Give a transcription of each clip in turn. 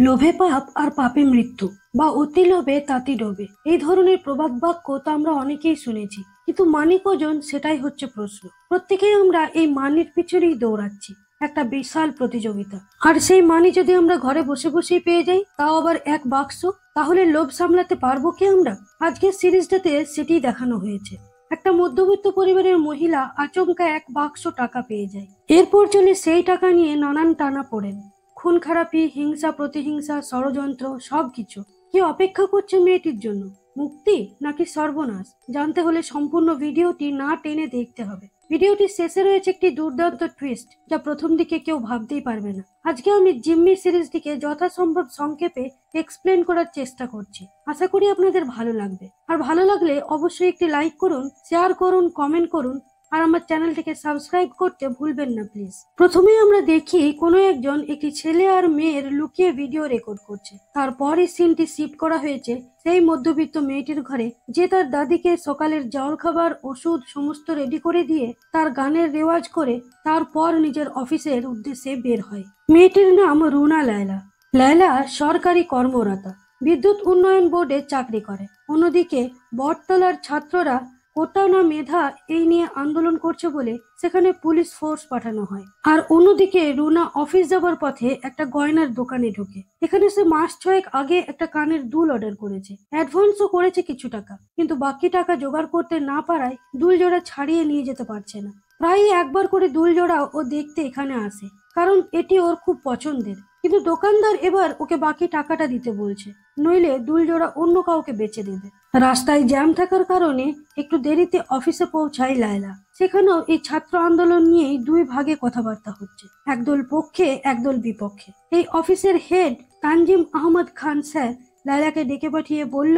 লোভে পাপ আর পাপে মৃত্যু বা অতি লোভে তাতি ডোবে, এই ধরনের প্রবাদ বাক্য তো আমরা অনেকেই শুনেছি, কিন্তু মানি কজন সেটাই হচ্ছে প্রশ্ন। প্রত্যেকেই আমরা এই মানির পিছনেই দৌড়াচ্ছি, একটা বিশাল প্রতিযোগিতা। আর সেই মানি যদি আমরা ঘরে বসে বসেই পেয়ে যাই, তাও আবার এক বাক্স, তাহলে লোভ সামলাতে পারবো কি আমরা? আজকের সিরিজটাতে সেটি দেখানো হয়েছে। একটা মধ্যবিত্ত পরিবারের মহিলা আচমকা এক বাক্স টাকা পেয়ে যায়। এরপর চলে সেই টাকা নিয়ে নানান টানা পড়েন, খুন খারাপি, হিংসা প্রতিহিংসা, ষড়যন্ত্র, সবকিছু। কি অপেক্ষা করছে মেয়েটির জন্য? মুক্তি নাকি সর্বনাশ? জানতে হলে সম্পূর্ণ ভিডিওটি না টেনে দেখতে হবে। ভিডিওটির শেষে রয়েছে একটি দুর্দান্ত টুইস্ট, যা প্রথম দিকে কেউ ভাবতেই পারবে না। আজকে আমি জিম্মি সিরিজটিকে যথাসম্ভব সংক্ষেপে এক্সপ্লেন করার চেষ্টা করছি। আশা করি আপনাদের ভালো লাগবে। আর ভালো লাগলে অবশ্যই একটি লাইক করুন, শেয়ার করুন, কমেন্ট করুন, আর আমার চ্যানেলটিকে সাবস্ক্রাইব করতে ভুলবেন না প্লিজ। প্রথমেই আমরা দেখি কোনো একজন একটি ছেলে আর মেয়ের লুকিয়ে ভিডিও রেকর্ড করছে। তারপরই সিনটি শিফট করা হয়েছে সেই মধ্যবিত্ত মেয়েটির ঘরে, যে তার দাদিকে সকালের জল খাবার, ওষুধ সমস্ত রেডি করে দিয়ে তার গানের রেওয়াজ করে তারপর নিজের অফিসের উদ্দেশ্যে বের হয়। মেয়েটির নাম রুনা লায়লা। লায়লা সরকারি কর্মরতা, বিদ্যুৎ উন্নয়ন বোর্ডে চাকরি করে। অন্যদিকে বটতলার ছাত্ররা কোটা না মেধা এই নিয়ে আন্দোলন করছে বলে সেখানে পুলিশ ফোর্স পাঠানো হয়। আর অন্যদিকে রুনা অফিস যাবার পথে একটা গয়নার দোকানে ঢোকে। এখানে সে মাস 6 আগে একটা কানের দুল অর্ডার করেছে, অ্যাডভান্সও করেছে কিছু টাকা, কিন্তু বাকি টাকা জোগাড় করতে না পারায় দুল জোড়া ছাড়িয়ে নিয়ে যেতে পারছে না। প্রায় একবার করে দুল জোড়া ও দেখতে এখানে আসে, কারণ এটি ওর খুব পছন্দের। কিন্তু দোকানদার এবার ওকে বাকি টাকাটা দিতে বলছে, নইলে দুল জোড়া অন্য কাউকে বেচে দেবে। রাস্তায় জ্যাম থাকার কারণে একটু দেরিতে অফিসে পৌঁছায় লায়লা। সেখানেও এই ছাত্র আন্দোলন নিয়েই দুই ভাগে কথাবার্তা হচ্ছে, একদল পক্ষে একদল বিপক্ষে। এই অফিসের হেড তানজিম আহমদ খান স্যার লায়লাকে ডেকে পাঠিয়ে বলল,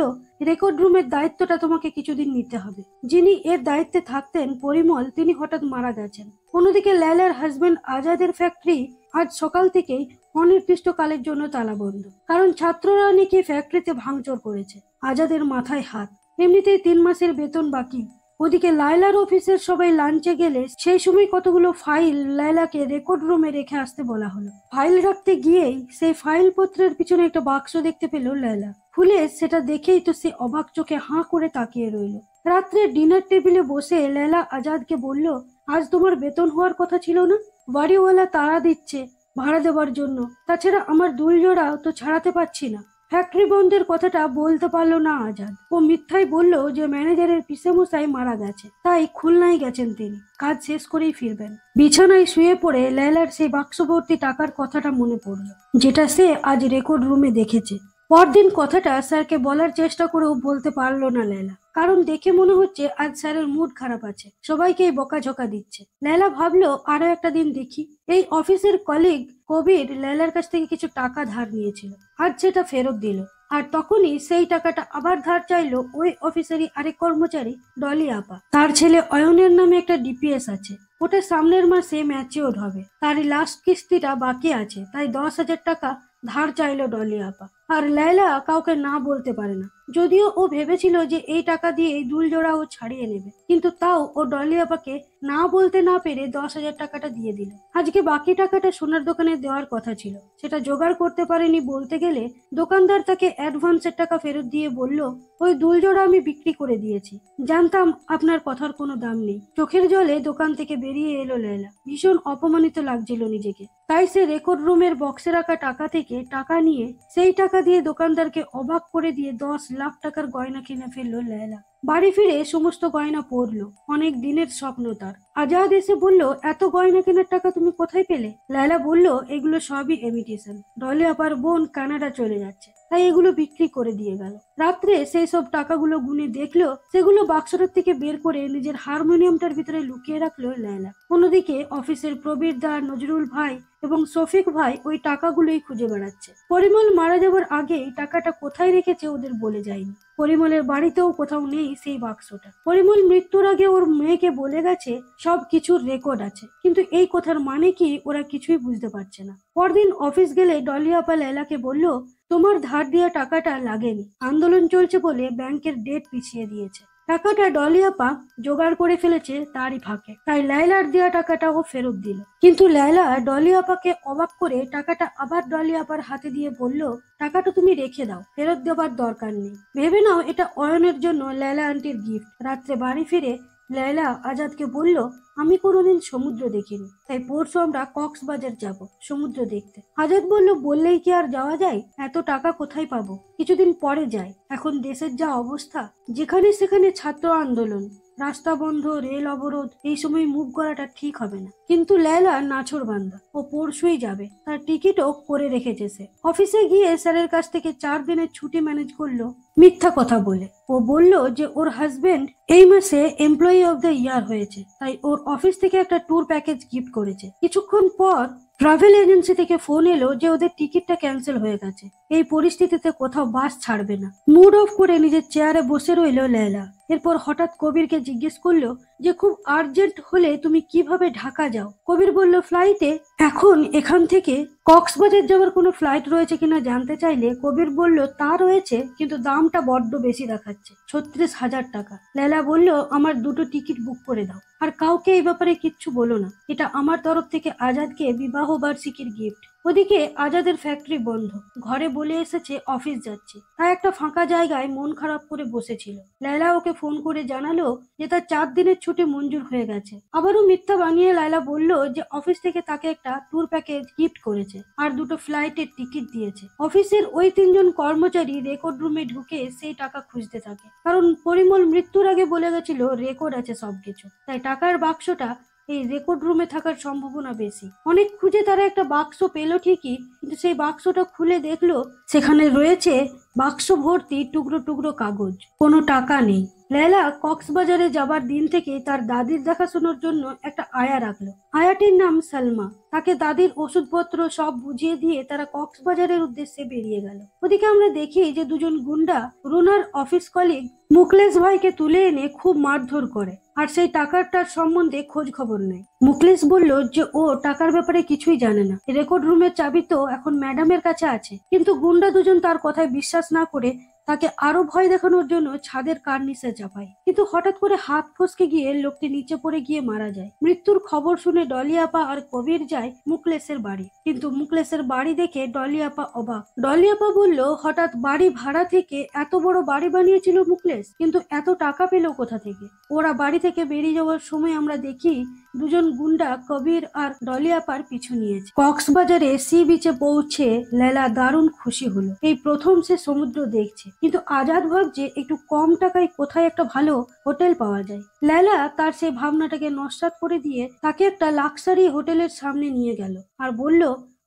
রেকর্ড রুমের দায়িত্বটা তোমাকে কিছুদিন নিতে হবে। যিনি এর দায়িত্বে থাকতেন পরিমল, তিনি হঠাৎ মারা গেছেন। অন্যদিকে লায়লার হাজবেন্ড আজাদের ফ্যাক্টরি আজ সকাল থেকেই অনির্দিষ্টকালের জন্য তালাবন্ধ, কারণ ছাত্ররা নাকি ফ্যাক্টরিতে ভাঙচুর করেছে। আজাদের মাথায় হাত, এমনিতেই 3 মাসের বেতন বাকি। ওদিকে লায়লার অফিসের সবাই লাঞ্চে গেলে সেই সময় কতগুলো ফাইল লায়লাকে রেকর্ড রুমে রেখে আসতে বলা হলো। ফাইল রাখতে গিয়েই সেই ফাইল পত্রের পিছনে একটা বাক্স দেখতে পেল লায়লা। খুলে সেটা দেখেই তো সে অবাক চোখে হাঁ করে তাকিয়ে রইল। রাত্রে ডিনার টেবিলে বসে লায়লা আজাদকে বলল, আজ তোমার বেতন হওয়ার কথা ছিল না? বাড়িওয়ালা তাড়া দিচ্ছে ভাড়া দেওয়ার জন্য, তাছাড়া আমার দুল জোড়া তো ছাড়াতে পারছি না। ফ্যাক্টরি বন্ধের কথাটা বলতে পারলো না আজাদ। ও মিথ্যাই বলল যে ম্যানেজারের পিসেমশাই মারা গেছে, তাই খুলনায় গেছেন তিনি, কাজ শেষ করেই ফিরবেন। বিছানায় শুয়ে পড়ে লায়লার সেই বাক্স ভর্তি টাকার কথাটা মনে পড়ল, যেটা সে আজ রেকর্ড রুমে দেখেছে। পরদিন কথাটা স্যারকে বলার চেষ্টা করেও বলতে পারলো না লায়লা, কারণ দেখে মনে হচ্ছে আজ স্যারের মুড খারাপ আছে, সবাইকে বকাঝকা দিচ্ছে। লায়লা ভাবলো আরো একটা দিন দেখি। এই অফিসের কলিগ কবির লায়লার কাছ থেকে কিছু টাকা ধার নিয়েছিল, আজ সেটা ফেরত দিল। আর তখনই সেই টাকাটা আবার ধার চাইলো ওই অফিসেরই আরেক কর্মচারী ডলি আপা। তার ছেলে অয়নের নামে একটা ডিপিএস আছে, ওটা সামনের মাসে ম্যাচিওর হবে। তার লাস্ট কিস্তিটা বাকি আছে, তাই 10,000 টাকা ধার চাইলো ডলি আপা। আর লায়লা কাউকে না বলতে পারে না, যদিও ও ভেবেছিল যে এই টাকা দিয়ে দুল জোড়া ও ছাড়িয়ে নেবে, কিন্তু তাও ও ডলি আপাকে না বলতে না পেরে 10,000 টাকাটা দিয়ে দিল। আজকে বাকি টাকাটা সোনার দোকানে দেওয়ার কথা ছিল, সেটা জোগাড় করতে পারেনি বলতে গেলে। দোকানদার তাকে অ্যাডভান্সের টাকা ফেরত দিয়ে বলল, ওই দুল জোড়া আমি বিক্রি করে দিয়েছি, জানতাম আপনার কথার কোনো দাম নেই। চোখের জলে দোকান থেকে বেরিয়ে এলো লায়লা। ভীষণ অপমানিত লাগছিল নিজেকে, তাই সে রেকর্ড রুমের বক্সে রাখা টাকা থেকে টাকা নিয়ে সেই টাকা দিয়ে দোকানদারকে অবাক করে দিয়ে 10 লাখ টাকার গয়না কিনে ফেললো লায়লা। বাড়ি ফিরে সমস্ত গয়না পরলো, অনেক দিনের স্বপ্ন তার। আজাদ এসে বলল, এত গয়না কেনার টাকা তুমি কোথায় পেলে? লায়লা বলল, এগুলো সবই ইমিটেশন, ডলি আপার বোন কানাডা চলে যাচ্ছে, তাই এগুলো বিক্রি করে দিয়ে গেল। রাত্রে সেই সব টাকাগুলো গুনে দেখলো, সেগুলো বাক্সটার থেকে বের করে নিজের হারমোনিয়ামটার ভিতরে লুকিয়ে রাখলো লায়লা। অন্যদিকে অফিসের প্রবীর দা, নজরুল ভাই এবং শফিক ভাই ওই টাকাগুলোই খুঁজে বেড়াচ্ছে। পরিমল মারা যাবার আগেই টাকাটা কোথায় রেখেছে ওদের বলে যায়নি। পরিমলের বাড়িতেও কোথাও নেই সেই বাক্সটা। পরিমল মৃত্যুর আগে ওর মেয়েকে বলে গেছে সব কিছুর রেকর্ড আছে, কিন্তু এই কথার মানে কি ওরা কিছুই বুঝতে পারছে না। পরদিন অফিস গেলে ডলি আপা লায়লাকে বলল, তোমার ধার দেওয়া টাকাটা লাগেনি, আন্দোলন চলছে বলে ব্যাংকের ডেট পিছিয়ে দিয়েছে। টাকাটা ডলি আপা জোগাড় করে ফেলেছে তারই ফাঁকে, তাই লায়লার দেওয়া টাকাটা ও ফেরত দিল। কিন্তু লায়লা ডলি আপাকে অবাক করে টাকাটা আবার ডলি আপার হাতে দিয়ে বলল, টাকাটা তুমি রেখে দাও, ফেরত দেওয়ার দরকার নেই। ভেবে নাও এটা অয়নের জন্য লায়লা আন্টির গিফট। রাত্রে বাড়ি ফিরে লায়লা আজাদকে বলল, আমি কোনোদিন সমুদ্র দেখিনি, তাই পরশু আমরা কক্সবাজার যাব সমুদ্র দেখতে। আজাদ বলল, বললেই কি আর যাওয়া যায়? এত টাকা কোথায় পাবো? কিছুদিন পরে যাই। এখন দেশের যা অবস্থা, যেখানে সেখানে ছাত্র আন্দোলন, রাস্তা বন্ধ, রেল অবরোধ, এই সময় মুভ করাটা ঠিক হবে না। কিন্তু লায়লা নাছোড়বান্দা, ও পরশুই যাবে, তার টিকিটও করে রেখেছে সে। অফিসে গিয়ে স্যারের কাছ থেকে 4 দিনের ছুটি ম্যানেজ করলো মিথ্যা কথা বলে। ও বলল যে ওর হাজবেন্ড এই মাসে এমপ্লয়ি অফ দ্য ইয়ার হয়েছে, তাই ওর অফিস থেকে একটা ট্যুর প্যাকেজ গিফট করেছে। কিছুক্ষণ পর ট্রাভেল এজেন্সি থেকে ফোন এলো যে ওদের টিকিটটা ক্যান্সেল হয়ে গেছে। এই পরিস্থিতিতে কোথাও বাস ছাড়বে না। মুড অফ করে নিজের চেয়ারে বসে রইল লায়লা। এরপর হঠাৎ কবিরকে জিজ্ঞেস করলো যে খুব আর্জেন্ট হলে তুমি কিভাবে ঢাকা যাও? কবির বলল, ফ্লাইটে। এখন এখান থেকে কক্সবাজার যাওয়ার কোনো ফ্লাইট রয়েছে কিনা জানতে চাইলে কবির বলল, তা রয়েছে, কিন্তু দামটা বড্ড বেশি দেখাচ্ছে, 36,000 টাকা। লায়লা বলল, আমার 2টো টিকিট বুক করে দাও, আর কাউকে এই ব্যাপারে কিচ্ছু বলো না। এটা আমার তরফ থেকে আজাদকে বিবাহ বার্ষিকীর গিফট। ওদিকে আজাদের ফ্যাক্টরি বন্ধ, ঘরে বলে এসেছে অফিস যাচ্ছে, তাই একটা ফাঁকা জায়গায় মন খারাপ করে বসেছিল। লায়লা ওকে ফোন করে জানালো যে তার 4 দিনের ছুটি মঞ্জুর হয়ে গেছে। আবারও মিথ্যা বানিয়ে লায়লা বলল যে অফিস থেকে তাকে একটা ট্যুর প্যাকেজ গিফট করেছে আর 2টো ফ্লাইটের টিকিট দিয়েছে। অফিসের ওই 3জন কর্মচারী রেকর্ড রুমে ঢুকে সেই টাকা খুঁজতে থাকে, কারণ পরিমল মৃত্যুর আগে বলে গেছিল রেকর্ড আছে সবকিছু, তাই টাকার বাক্সটা এই রেকর্ড রুমে থাকার সম্ভাবনা বেশি। অনেক খুঁজে তারা একটা বাক্স পেল ঠিকই, কিন্তু সেই বাক্সটা খুলে দেখলো সেখানে রয়েছে বাক্স ভর্তি টুকরো টুকরো কাগজ, কোনো টাকা নেই। লায়লা কক্সবাজারে যাবার দিন থেকে তার দাদির দেখাশোনার জন্য একটা আয়া রাখলো। আয়াটির নাম সালমা। তাকে দাদির ওষুধপত্র সব বুঝিয়ে দিয়ে তারা কক্সবাজারের উদ্দেশ্যে বেরিয়ে গেল। ওদিকে আমরা দেখি যে 2জন গুন্ডা রুনার অফিস কলিগ মুকলেশ ভাইকে তুলে এনে খুব মারধর করে, আর সেই টাকাটার সম্বন্ধে খোঁজ খবর নেয়। মুকলেশ বলল যে ও টাকার ব্যাপারে কিছুই জানে না, রেকর্ড রুমের চাবি তো এখন ম্যাডামের কাছে আছে। কিন্তু গুন্ডা 2জন তার কথায় বিশ্বাস না করে তাকে আরো ভয় দেখানোর জন্য ছাদের কার্নিসে চাপায়। কিন্তু হঠাৎ করে হাত ফসকে গিয়ে লোকটি নিচে পড়ে গিয়ে মারা যায়। মৃত্যুর খবর শুনে ডলি আপা আর কবির যায় মুকলেশের বাড়ি, কিন্তু মুকলেশের বাড়ি দেখে ডলি আপা অবাক। ডলি আপা বলল, হঠাৎ বাড়ি ভাড়া থেকে এত বড় বাড়ি বানিয়েছিল মুকলেশ, কিন্তু এত টাকা পেল কোথা থেকে? ওরা বাড়ি থেকে বেরিয়ে যাওয়ার সময় আমরা দেখি 2জন গুন্ডা কবির আর ডলি আপার পিছু নিয়েছে। কক্সবাজারে সি বিচে পৌঁছে লায়লা দারুণ খুশি হলো। এই প্রথম সে সমুদ্র দেখছে, কিন্তু আজাদ ভাবছে একটু কম টাকায় কোথায় একটা ভালো হোটেল পাওয়া যায়। লায়লা তার সেই ভাবনাটাকে নস্যাৎ করে দিয়ে তাকে একটা লাক্সারি হোটেলের সামনে নিয়ে গেল আর বলল,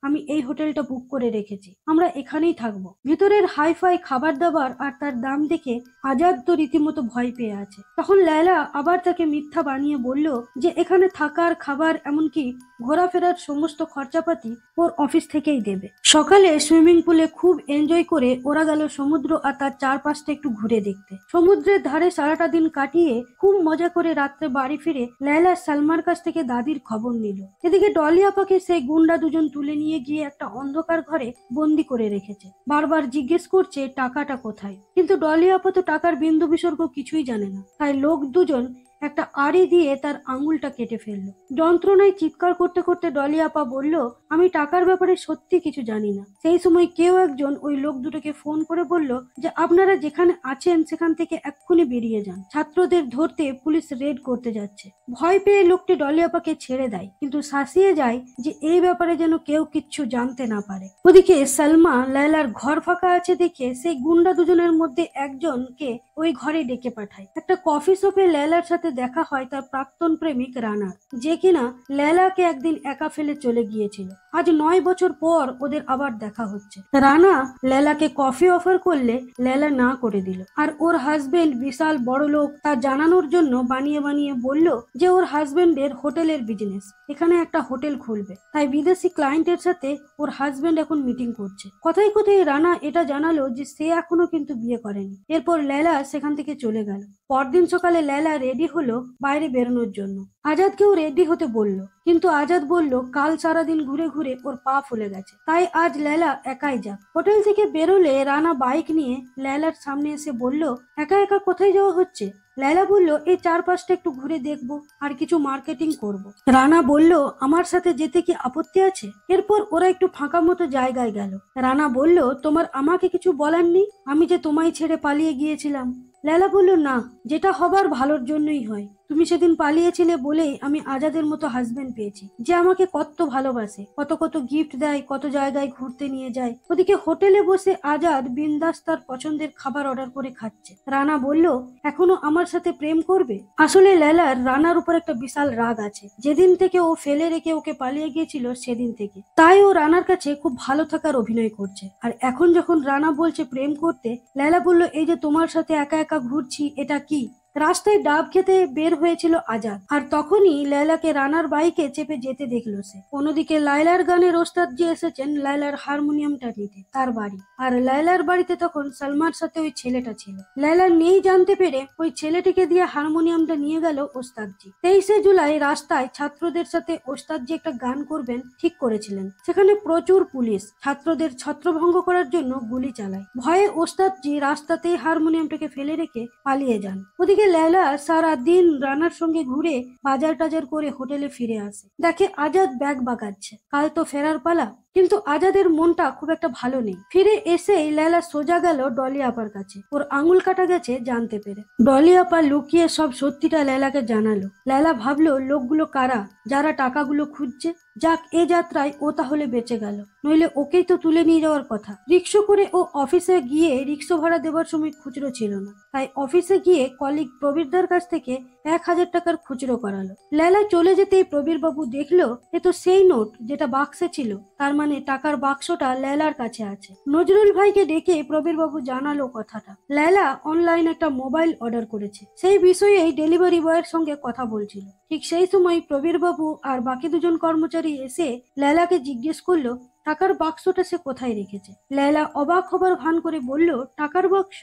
আমি এই হোটেলটা বুক করে রেখেছি, আমরা এখানেই থাকবো। ভিতরের হাইফাই খাবার দাবার আর তার দাম দেখে আজাদ তো রীতিমতো ভয় পেয়ে আছে। তখন লায়লা আবার তাকে মিথ্যা বানিয়ে বলল যে এখানে থাকার, খাবার, এমনকি ঘোরাফেরার সমস্ত খরচাপাতি ওর অফিস থেকেই দেবে। সকালে সুইমিং পুলে খুব এনজয় করে ওরা গেল সমুদ্র আর তার চারপাশটা একটু ঘুরে দেখতে। সমুদ্রের ধারে সারাটা দিন কাটিয়ে খুব মজা করে রাত্রে বাড়ি ফিরে লায়লা সালমার কাছ থেকে দাদির খবর নিল। এদিকে ডলি আপাকে সেই গুন্ডা 2জন তুলে নিয়ে গিয়ে একটা অন্ধকার ঘরে বন্দি করে রেখেছে। বারবার জিজ্ঞেস করছে টাকাটা কোথায়, কিন্তু ডলি আপা তো টাকার বিন্দু বিসর্গ কিছুই জানে না। তাই লোক 2জন একটা আড়ি দিয়ে তার আঙুলটা কেটে ফেললো। যন্ত্রণায় চিৎকার করতে করতে ডলি আপা বলল, আমি টাকার ব্যাপারে সত্যি কিছু জানি না। সেই সময় কেউ একজন ওই লোক দুটোকে ফোন করে বলল যে আপনারা যেখানে আছেন সেখান থেকে এক্ষুনি বেরিয়ে যান, ছাত্রদের ধরতে পুলিশ রেড করতে যাচ্ছে। ভয় পেয়ে লোকটি ডলি আপাকে ছেড়ে দেয়, কিন্তু শাসিয়ে যায় যে এই ব্যাপারে যেন কেউ কিচ্ছু জানতে না পারে। ওদিকে সালমা লায়লার ঘর ফাঁকা আছে দেখে সেই গুন্ডা 2জনের মধ্যে একজনকে ওই ঘরে ডেকে পাঠায়। একটা কফি শপে লায়লার সাথে দেখা হয় তার প্রাক্তন প্রেমিক রানার, যে কিনা লায়লাকে একদিন একা ফেলে চলে গিয়েছিল। আজ 9 বছর পর ওদের আবার দেখা হচ্ছে। রানা লায়লাকে কফি অফার করলে লায়লা না করে দিল, আর ওর হাজবেন্ড বিশাল বড় লোক তা জানানোর জন্য বানিয়ে বানিয়ে বলল যে ওর হাজবেন্ডের হোটেলের বিজনেস, এখানে একটা হোটেল খুলবে, তাই বিদেশি ক্লায়েন্টের সাথে ওর হাজবেন্ড এখন মিটিং করছে। কথায় কথায় রানা এটা জানালো যে সে এখনো কিন্তু বিয়ে করেনি। এরপর লায়লা সেখান থেকে চলে গেল। পরদিন সকালে লায়লা রেডি হলো বাইরে বেরোনোর জন্য। আজাদকেও রেডি হতে বলল, কিন্তু আজাদ বলল কাল সারাদিন ঘুরে ঘুরে ওর পা ফুলে গেছে, তাই আজ লেলা একাই যাক। হোটেল থেকে বেরোলে রানা বাইক নিয়ে লেলার সামনে এসে বলল, একা একা কোথায় যাওয়া হচ্ছে? লেলা বলল, এই চারপাশটা একটু ঘুরে দেখবো আর কিছু মার্কেটিং করব। রানা বলল, আমার সাথে যেতে কি আপত্তি আছে? এরপর ওরা একটু ফাঁকা মতো জায়গায় গেল। রানা বলল, তোমার আমাকে কিছু বলার নেই? আমি যে তোমায় ছেড়ে পালিয়ে গিয়েছিলাম। লেলা বলল, না, যেটা হবার ভালোর জন্যই হয়। তুমি সেদিন পালিয়েছিলে বলেই আমি আজাদের মতো হাজবেন্ড পেয়েছি, যে আমাকে কত ভালোবাসে, কত কত গিফট দেয়, কত জায়গায় ঘুরতে নিয়ে যায়। ওদিকে হোটেলে বসে আজাদ বিন্দাস তার পছন্দের খাবার অর্ডার করে খাচ্ছে। রানা বলল, এখনো আমার সাথে প্রেম করবে? আসলে লেলার রানার উপর একটা বিশাল রাগ আছে, যেদিন থেকে ও ফেলে রেখে ওকে পালিয়ে গিয়েছিল সেদিন থেকে। তাই ও রানার কাছে খুব ভালো থাকার অভিনয় করছে। আর এখন যখন রানা বলছে প্রেম করতে, লেলা বলল, এই যে তোমার সাথে একা একা ঘুরছি, এটা কি? রাস্তায় ডাব খেতে বের হয়েছিল আজাদ, আর তখনই লায়লাকে রানার বাইকে চেপে যেতে দেখলো সে। অন্যদিকে লায়লার গানের ওস্তাদ যে এসেছেন লায়লার হারমোনিয়ামটা নিতে তার বাড়ি, আর লায়লার বাড়িতে তখন সালমার সাথে ওই ছেলেটা ছিল। লায়লা নেই জানতে পেরে ওই ছেলেটিকে দিয়ে হারমোনিয়ামটা নিয়ে গেল ওস্তাদজি। 23শে জুলাই রাস্তায় ছাত্রদের সাথে ওস্তাদজি একটা গান করবেন ঠিক করেছিলেন। সেখানে প্রচুর পুলিশ ছাত্রদের ছত্রভঙ্গ করার জন্য গুলি চালায়। ভয়ে ওস্তাদজি রাস্তাতেই হারমোনিয়ামটাকে ফেলে রেখে পালিয়ে যান। ওদিকে লায়লা সারা দিন রানার সঙ্গে ঘুরে বাজার টাজার করে হোটেলে ফিরে আসে। দেখে আজাদ ব্যাগ বাগাচ্ছে, কাল তো ফেরার পালা। কিন্তু আজাদের মনটা খুব একটা ভালো নেই। ফিরে এসেই লায়লা সোজা গেল ডলি আপার কাছে, ওর আঙুল কাটা গেছে জানতে পেরে। ডলি আপা লুকিয়ে সব সত্যিটা লায়লাকে জানালো। লায়লা ভাবলো লোকগুলো কারা, যারা টাকাগুলো খুঁজছে। যাক, এ যাত্রায় ও তাহলে বেঁচে গেল, নইলে ওকেই তো তুলে নিয়ে যাওয়ার কথা। রিক্সা করে ও অফিসে গিয়ে রিক্সা ভাড়া দেওয়ার সময় খুচরো ছিল না, তাই অফিসে গিয়ে কলিগ প্রবীরদার কাছ থেকে 1000 টাকার খুচরো করালো। লায়লা চলে যেতেই প্রবীর বাবু দেখলো এ তো সেই নোট যেটা বাক্সে ছিল, তার মানে টাকার বাক্সটা লায়লার কাছে আছে। নজরুল ভাইকে ডেকে প্রবীর বাবু জানালো কথাটা। লায়লা অনলাইন একটা মোবাইল অর্ডার করেছে, সেই বিষয়েই ডেলিভারি বয়ের সঙ্গে কথা বলছিল। ঠিক সেই সময় প্রবীর বাবু আর বাকি দুজন কর্মচারী এসে লায়লাকে জিজ্ঞেস করলো টাকার বাক্সটা সে কোথায় রেখেছে। লায়লা অবাক হবার ভান করে বলল, টাকার বাক্স?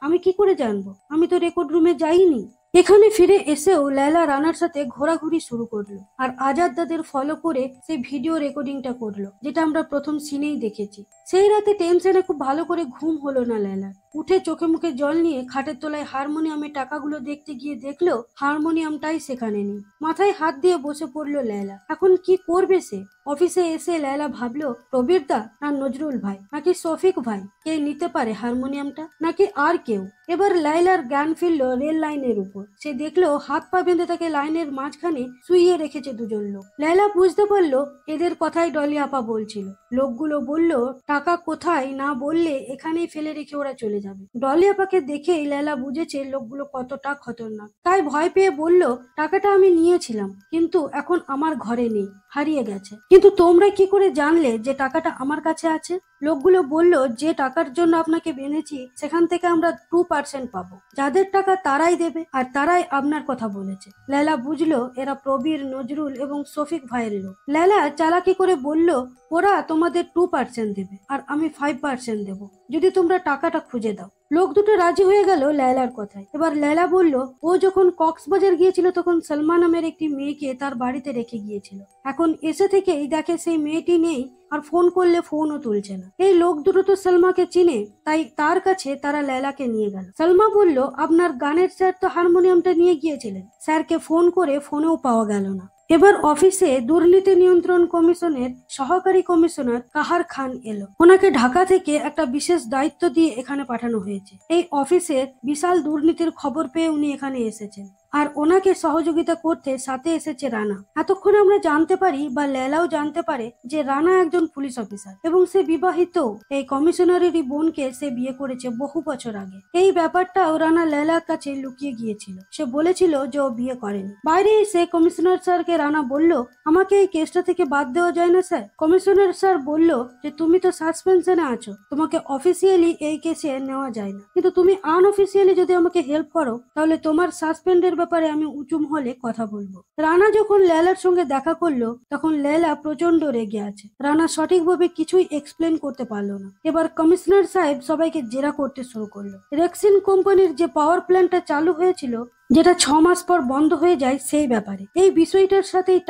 আমি কি করে জানবো? আমি তো রেকর্ড রুমে যাইনি। এখানে ফিরে এসেও লায়লা রানার সাথে ঘোরাঘুরি শুরু করলো, আর আজাদ দাদের ফলো করে সেই ভিডিও রেকর্ডিংটা করলো, যেটা আমরা প্রথম সিনেই দেখেছি। সেই রাতে টেনশনে খুব ভালো করে ঘুম হলো না লায়লা। উঠে চোখে মুখে জল নিয়ে খাটের তলায় হারমোনিয়ামের টাকাগুলো দেখতে গিয়ে দেখলো হারমোনিয়ামটাই সেখানে নেই। মাথায় হাত দিয়ে বসে পড়লো লায়লা। এখন কি করবে সে? অফিসে এসে লায়লা ভাবলো, প্রবীর দা না নজরুল ভাই নাকি শফিক ভাই, কে নিতে পারে হারমোনিয়ামটা, নাকি আর কেউ? এবার লায়লার জ্ঞান ফিরল রেল লাইনের উপর। সে দেখলো হাত পা বেঁধে তাকে লাইনের মাঝখানে শুইয়ে রেখেছে দুজন লোক। লায়লা বুঝতে পারলো এদের কথাই ডলি আপা বলছিল। লোকগুলো বলল টাকা কোথায় না বললে এখানেই ফেলে রেখে ওরা চলে যাবে। ডলি আপাকে দেখেই লায়লা বুঝেছে লোকগুলো কতটা খতরনাক। তাই ভয় পেয়ে বলল, টাকাটা আমি নিয়েছিলাম, কিন্তু এখন আমার ঘরে নেই, হারিয়ে গেছে। কিন্তু তোমরা কি করে জানলে যে টাকাটা আমার কাছে আছে? লোকগুলো বলল, যে টাকার জন্য আপনাকে বেঁধেছি সেখান থেকে আমরা 2% পাবো। যাদের টাকা তারাই দেবে, আর তারাই আপনার কথা বলেছে। লায়লা বুঝলো এরা প্রবীর, নজরুল এবং শফিক ভাইয়ের লোক। লায়লা চালাকি করে বলল, ওরা তোমাদের 2% দেবে আর আমি 5% দেবো যদি তোমরা টাকাটা খুঁজে দাও। লোক দুটো রাজি হয়ে গেল লায়লার কথায়। এবার লায়লা বলল, ও যখন কক্সবাজার গিয়েছিল তখন সালমা নামের একটি মেয়েকে তার বাড়িতে রেখে গিয়েছিল। এখন এসে থেকেই দেখে সেই মেয়েটি নেই, আর ফোন করলে ফোনও তুলছে না। এই লোক দুটো তো সালমাকে চিনে, তাই তার কাছে তারা লায়লাকে নিয়ে গেল। সালমা বলল, আপনার গানের স্যার তো হারমোনিয়ামটা নিয়ে গিয়েছিলেন, স্যারকে ফোন করে ফোনেও পাওয়া গেল না। এবার অফিসে দুর্নীতি নিয়ন্ত্রণ কমিশনের সহকারী কমিশনার কাহার খান এলো। ওনাকে ঢাকা থেকে একটা বিশেষ দায়িত্ব দিয়ে এখানে পাঠানো হয়েছে। এই অফিসের বিশাল দুর্নীতির খবর পেয়ে উনি এখানে এসেছেন, আর ওনাকে সহযোগিতা করতে সাথে এসেছে রানা। এতক্ষণ আমরা জানতে পারি বা লায়লাও জানতে পারে যে রানা একজন পুলিশ অফিসার এবং সে বিবাহিত। এই কমিশনারেরই বোনকে সে বিয়ে করেছে বহু বছর আগে। এই ব্যাপারটাও রানা লায়লার কাছে লুকিয়ে গিয়েছিল। সে বলেছিল যে ও বিয়ে করেনি। বাইরে এসে কমিশনার স্যারকে রানা বলল, আমাকে এই কেসটা থেকে বাদ দেওয়া যায় না স্যার? কমিশনার স্যার বলল যে তুমি তো সাসপেনশনে আছো, তোমাকে অফিসিয়ালি এই কেসে নেওয়া যায় না, কিন্তু তুমি আনঅফিসিয়ালি যদি আমাকে হেল্প করো তাহলে তোমার সাসপেন্ডের ব্যাপারে আমি উঁচু মহলে কথা বলবো। রানা যখন লায়লার সঙ্গে দেখা করলো তখন লায়লা প্রচন্ড রেগে আছে। রানা সঠিকভাবে কিছুই এক্সপ্লেন করতে পারলো না। এবার কমিশনার সাহেব সবাইকে জেরা করতে শুরু করলো। রেক্সিন কোম্পানির যে পাওয়ার প্ল্যান্টটা চালু হয়েছিল যেটা 6 মাস পর বন্ধ হয়ে যায় সেই ব্যাপারে। এই বিষয়টার সাথেই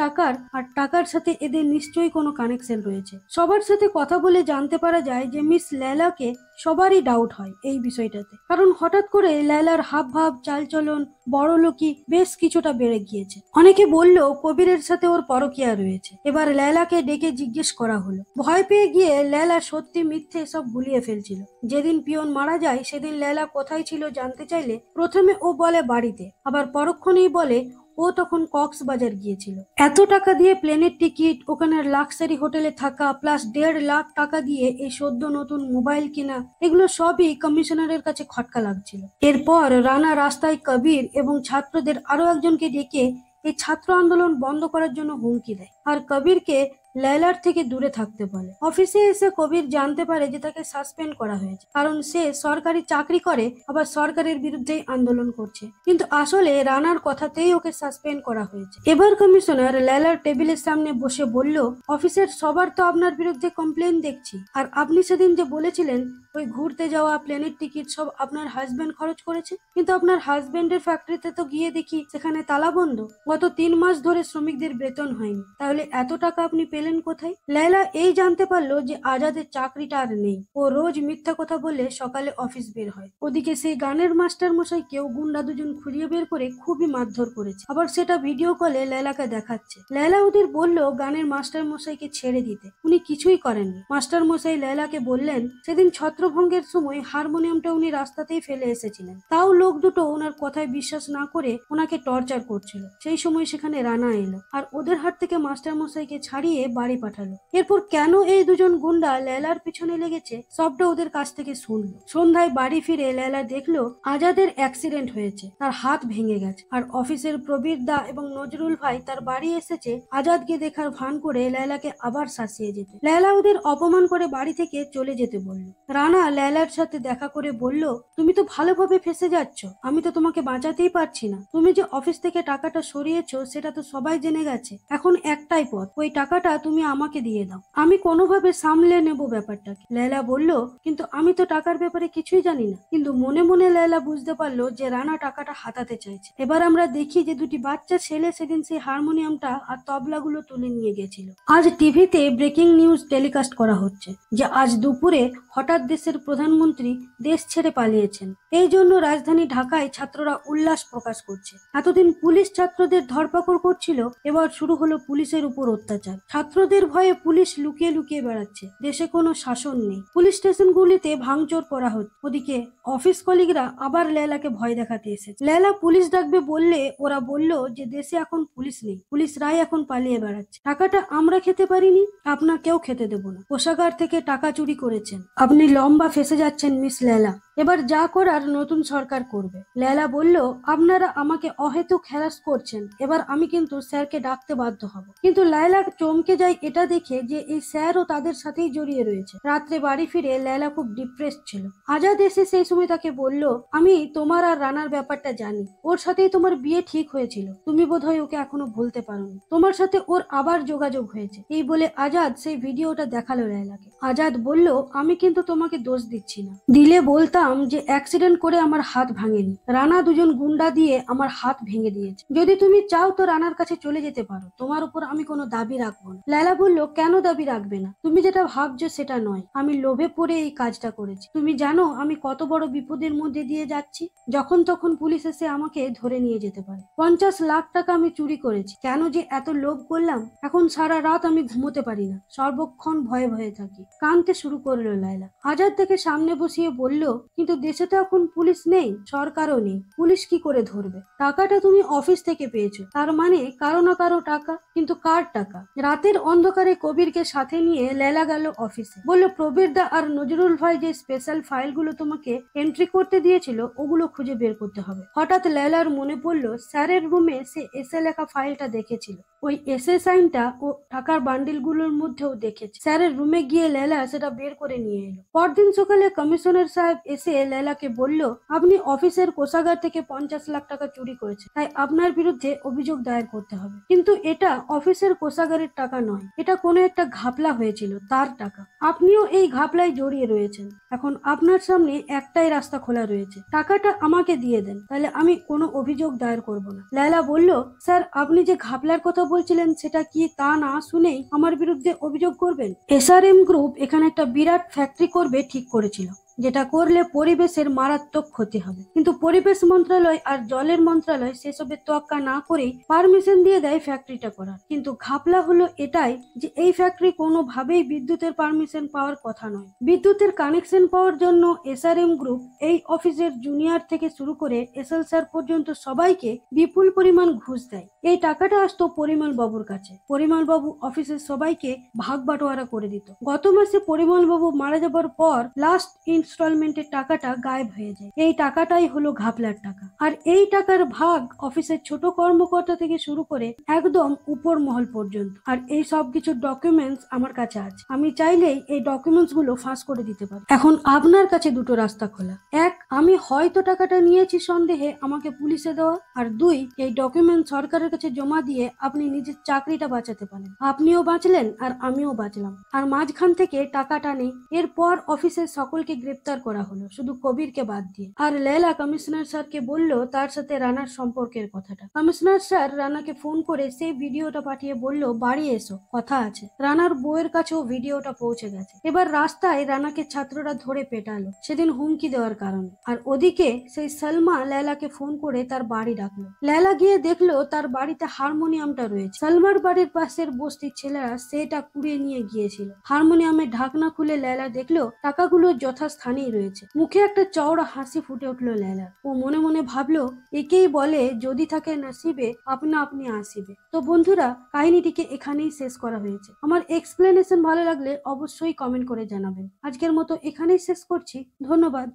টাকার সাথে এদের নিশ্চয়ই কোনো কানেকশন রয়েছে। সবার সাথে কথা বলে জানতে পারা যায় যে মিস লেলাকে সবারই ডাউট হয় এই বিষয়টাতে, কারণ হঠাৎ করে লেলার হাব ভাব চালচলন বড়লোকি বেশ কিছুটা বেড়ে গিয়েছে। অনেকে বলল কবিরের সাথে ওর পরকীয়া রয়েছে। এবার লেলাকে ডেকে জিজ্ঞেস করা হলো। ভয় পেয়ে গিয়ে লেলা সত্যি মিথ্যে সব গুলিয়ে ফেলছিল। যেদিন পিয়ন মারা যায় সেদিন লেলা কোথায় ছিল জানতে চাইলে প্রথমে ও বলে বাড়িতে, আবার পরক্ষণেই বলে ও তখন কক্সবাজার গিয়েছিল। এত টাকা দিয়ে প্লেনের টিকিট, ওখানে লাক্সারি হোটেলে থাকা, প্লাস 1.5 লাখ টাকা দিয়ে এই সদ্য নতুন মোবাইল কেনা, এগুলো সবই কমিশনারের কাছে খটকা লাগছিল। এরপর রানা রাস্তায় কবির এবং ছাত্রদের আরো একজনকে ডেকে এই ছাত্র আন্দোলন বন্ধ করার জন্য হুমকি দেয় আর কবিরকে লেলার থেকে দূরে থাকতে বলে। অফিসে এসে কবির জানতে পারে যে তাকে সাসপেন্ড করা হয়েছে, কারণ সে সরকারি চাকরি করে আবার সরকারের বিরুদ্ধেই আন্দোলন করছে, কিন্তু আসলে রানার কথাতেই ওকে সাসপেন্ড করা হয়েছে। এবার কমিশনার লেলার টেবিলের সামনে বসে বলল, অফিসের সবার তো আপনার বিরুদ্ধে কমপ্লেন দেখছি, আর আপনি সেদিন যে বলেছিলেন ওই ঘুরতে যাওয়া প্লেনের টিকিট সব আপনার হাজবেন্ড খরচ করেছে, কিন্তু আপনার হাজবেন্ডের ফ্যাক্টরিতে তো গিয়ে দেখি সেখানে তালা বন্ধ, গত 3 মাস ধরে শ্রমিকদের বেতন হয়নি, তাহলে এত টাকা আপনি পেলেন কোথায়? লেলা এই জানতে পারলো যে আজাদের চাকরিটা আর নেই। ও রোজ মিথ্যা কথা বলে সকালে অফিস বের হয়। ওদিকে সেই গানের মাস্টার মশাইকেও গুন্ডা দুজন খুঁড়িয়ে বের করে খুবই মারধর করেছে, আবার সেটা ভিডিও কলে লেলাকে দেখাচ্ছে। লেলা ওদের বলল গানের মাস্টার মশাইকে ছেড়ে দিতে, উনি কিছুই করেননি। মাস্টার মশাই লেলাকে বললেন সেদিন ছত্রভঙ্গের সময় হারমোনিয়ামটা উনি রাস্তাতেই ফেলে এসেছিলেন, তাও লোক দুটো ওনার কথায় বিশ্বাস না করে ওনাকে টর্চার করছিল। সেই সময় সেখানে রানা এলো আর ওদের হাত থেকে মাস্টার মশাইকে ছাড়িয়ে বাড়ি পাঠালো। এরপর কেন এই দুজন গুন্ডা লেলার পিছনে লেগেছে সবটা ওদের কাছ থেকে শুনলো। সন্ধ্যায় বাড়ি ফিরে লেলা দেখলো আজাদের অ্যাক্সিডেন্ট হয়েছে, তার হাত ভেঙে গেছে, আর অফিসের প্রবীর দা এবং নজরুল ভাই তার বাড়ি এসেছে আজাদকে দেখার ভান করে লেলাকে আবার শাসিয়ে যেতে। লেলা ওদের অপমান করে বাড়ি থেকে চলে যেতে বলল। রানা লেলার সাথে দেখা করে বলল, তুমি তো ভালোভাবে ফেসে যাচ্ছ, আমি তো তোমাকে বাঁচাতেই পারছি না। তুমি যে অফিস থেকে টাকাটা সরিয়েছো সেটা তো সবাই জেনে গেছে, এখন একটাই পথ, ওই টাকাটা তুমি আমাকে দিয়ে দাও, আমি কোনোভাবে সামলে নেব ব্যাপারটাকে। লেলা বলল, কিন্তু আমি তো টাকার ব্যাপারে কিছুই জানি না। কিন্তু মনে মনে লেলা বুঝতে পারলো যে রানা টাকাটা হাতাতে চাইছে। এবার আমরা দেখি যে দুটি বাচ্চা ছেলে সেদিন সেই হারমোনিয়ামটা আর তবলাগুলো তুলে নিয়ে গেছিল। আজ টিভিতে ব্রেকিং নিউজ টেলিকাস্ট করা হচ্ছে যে আজ দুপুরে হঠাৎ দেশের প্রধানমন্ত্রী দেশ ছেড়ে পালিয়েছেন। এই জন্য রাজধানী ঢাকায় ছাত্ররা উল্লাস প্রকাশ করছে। এতদিন পুলিশ ছাত্রদের ধরপাকড় করছিল, এবার শুরু হলো পুলিশের উপর অত্যাচার। ছাত্রদের ভয়ে পুলিশ লুকিয়ে লুকিয়ে বেড়াচ্ছে, দেশে কোনো শাসন নেই, পুলিশ স্টেশনগুলিতে ভাঙচুর করা হচ্ছে। ওদিকে অফিস কলিগরা আবার লেলাকে ভয় দেখাতে এসেছে। লেলা পুলিশ ডাকবে বললে ওরা বলল যে দেশে এখন পুলিশ নেই, পুলিশরাই এখন পালিয়ে বেড়াচ্ছে। টাকাটা আমরা খেতে পারিনি, আপনাকেও খেতে দেব না। কোষাগার থেকে টাকা চুরি করেছেন, আপনি লম্বা ফেসে যাচ্ছেন মিস লেলা, এবার যা করার নতুন সরকার করবে। লেলা বলল, আপনারা আমাকে অহেতুক হ্যারাস করছেন, এবার আমি কিন্তু স্যারকে ডাকতে বাধ্য হব। কিন্তু লেলা চমকে যায় এটা দেখে যে এই স্যারও তাদের সাথেই জড়িয়ে রয়েছে। রাত্রে বাড়ি ফিরে লেলা খুব ডিপ্রেস ছিল। আজাদ এসে সেই সময় তাকে বলল, আমি তোমার আর রানার ব্যাপারটা জানি, ওর সাথেই তোমার বিয়ে ঠিক হয়েছিল, তুমি বোধহয় ওকে এখনো ভুলতে পারোনি, তোমার সাথে ওর আবার যোগাযোগ হয়েছে। এই বলে আজাদ সেই ভিডিওটা দেখালো লেলাকে। আজাদ বলল, আমি কিন্তু তোমাকে দোষ দিচ্ছি না, দিলে বলতাম যে অ্যাক্সিডেন্ট করে আমার হাত ভাঙেনি, রানা দুজন গুন্ডা দিয়ে আমার হাত ভেঙে দিয়েছে। যদি তুমি চাও তো রানার কাছে চলে যেতে পারো, তোমার উপর আমি কোনো দাবি রাখবো না। লেলা বলল, কেন দাবি রাখবে না? তুমি যেটা ভাবছো সেটা নয়, আমি লোভে পড়ে এই কাজটা করেছি। তুমি জানো আমি কত বড় বিপদের মধ্যে দিয়ে যাচ্ছি, যখন তখন পুলিশ এসে আমাকে ধরে নিয়ে যেতে পারে। 50 লাখ টাকা আমি চুরি করেছি, কেন যে এত লোভ করলাম, এখন সারা রাত আমি ঘুমোতে পারি না, সর্বক্ষণ ভয়ে ভয়ে থাকি। কাঁদতে শুরু করলো লেলা। আজাদ থেকে সামনে বসিয়ে বলল, কিন্তু দেশে তো এখন পুলিশ নেই, সরকারও নেই, পুলিশ কি করে ধরবে? টাকাটা তুমি অফিস থেকে পেয়েছো, তার মানে কারো না কারো টাকা, কিন্তু কার টাকা? রাতের অন্ধকারে কবিরকে সাথে নিয়ে লেলা গেল অফিসে। বলল, প্রবীর দা আর নজরুল ভাই যে স্পেশাল ফাইলগুলো তোমাকে এন্ট্রি করতে দিয়েছিল ওগুলো খুঁজে বের করতে হবে। হঠাৎ লেলার মনে পড়লো স্যারের রুমে সে এসে লেখা ফাইলটা দেখেছিল, ওই এসে সাইনটা ও টাকার বান্ডিলগুলোর মধ্যেও দেখেছে। স্যারের রুমে গিয়ে লেলা সেটা বের করে নিয়ে এলো। পরদিন সকালে কমিশনার সাহেব এসে এসে লেলাকে বলল, আপনি অফিসের কোষাগার থেকে 50 লাখ টাকা চুরি করেছে, তাই আপনার বিরুদ্ধে অভিযোগ দায়ের করতে হবে। কিন্তু এটা অফিসের কোষাগারের টাকা নয়, এটা কোনো একটা ঘাপলা হয়েছিল, তার টাকা। আপনিও এই ঘাপলায় জড়িয়ে রয়েছেন। এখন আপনার সামনে একটাই রাস্তা খোলা রয়েছে, টাকাটা আমাকে দিয়ে দেন, তাহলে আমি কোনো অভিযোগ দায়ের করব না। লেলা বলল, স্যার, আপনি যে ঘাপলার কথা বলছিলেন সেটা কি, তা না শুনেই আমার বিরুদ্ধে অভিযোগ করবেন? এসআরএম গ্রুপ এখানে একটা বিরাট ফ্যাক্টরি করবে ঠিক করেছিল, যেটা করলে পরিবেশের মারাত্মক ক্ষতি হবে। কিন্তু পরিবেশ মন্ত্রণালয় আর জলের মন্ত্রণালয় সেসবের তোয়াক্কা না করেই পারমিশন দিয়ে দেয় ফ্যাক্টরিটা করার। কিন্তু ঘাপলা হলো এটাই যে এই ফ্যাক্টরি কোনোভাবেই বিদ্যুতের পারমিশন পাওয়ার কথা নয়। বিদ্যুতের কানেকশন পাওয়ার জন্য এসআরএম গ্রুপ এই অফিসের জুনিয়র থেকে শুরু করে এসএল স্যার পর্যন্ত সবাইকে বিপুল পরিমাণ ঘুষ দেয়। এই টাকাটা আসতো পরিমল বাবুর কাছে। পরিমল বাবু অফিসের সবাইকে ভাগ বাটোয়ারা করে দিত। গত মাসে পরিমল বাবু মারা যাবার পর লাস্ট ইনস্টলমেন্টের টাকাটা গায়েব হয়ে যায়। এই টাকাটাই হলো ঘাপলার টাকা। আর এই টাকার ভাগ অফিসের ছোট কর্মকর্তা থেকে শুরু করে একদম উপর মহল পর্যন্ত। আর এই সব কিছু ডকুমেন্টস আমার কাছে আছে। আমি চাইলেই এই ডকুমেন্টস গুলো ফাঁস করে দিতে পারি। এখন আপনার কাছে দুটো রাস্তা খোলা। এক, আমি হয়তো টাকাটা নিয়েছি সন্দেহে আমাকে পুলিশে দেওয়া। আর দুই, এই ডকুমেন্ট সরকারের কাছে জমা দিয়ে আপনি নিজের চাকরিটা বাঁচাতে পারেন। আপনিও বাঁচলেন আর আমিও বাঁচলাম। আর মাঝখান থেকে টাকাটা নেই। এরপর অফিসের সকলকে গ্রেপ্তার করা হলো, শুধু কবিরকে বাদ দিয়ে। আর লেলা কমিশনার স্যারকে বলল তার সাথে রানার সম্পর্কের কথাটা। কমিশনার স্যার রানাকে ফোন করে সেই ভিডিওটা পাঠিয়ে বলল, বাড়ি এসো, কথা আছে। রানার বউয়ের কাছেও ভিডিওটা পৌঁছে গেছে। এবার রাস্তায় রানাকে ছাত্ররা ধরে পেটালো, সেদিন হুমকি দেওয়ার কারণে। আর ওদিকে সেই সালমা লেলাকে ফোন করে তার বাড়ি ডাকলো। লেলা গিয়ে দেখলো তার বাড়িতে হারমোনিয়ামটা রয়েছে। সালমার বাড়ির পাশের বস্তির ছেলেরা সেটা কুড়িয়ে নিয়ে গিয়েছিল। হারমোনিয়ামের ঢাকনা খুলে লেলা দেখলো টাকাগুলো যথাস্থানেই রয়েছে। মুখে একটা চওড়া হাসি ফুটে উঠলো লেলার। ও মনে মনে ভাবলো, একেই বলে যদি থাকে নসিবে আপনা আপনি আসিবে। তো বন্ধুরা, কাহিনীটিকে এখানেই শেষ করা হয়েছে। আমার এক্সপ্লেনেশন ভালো লাগলে অবশ্যই কমেন্ট করে জানাবেন। আজকের মতো এখানেই শেষ করছি। ধন্যবাদ।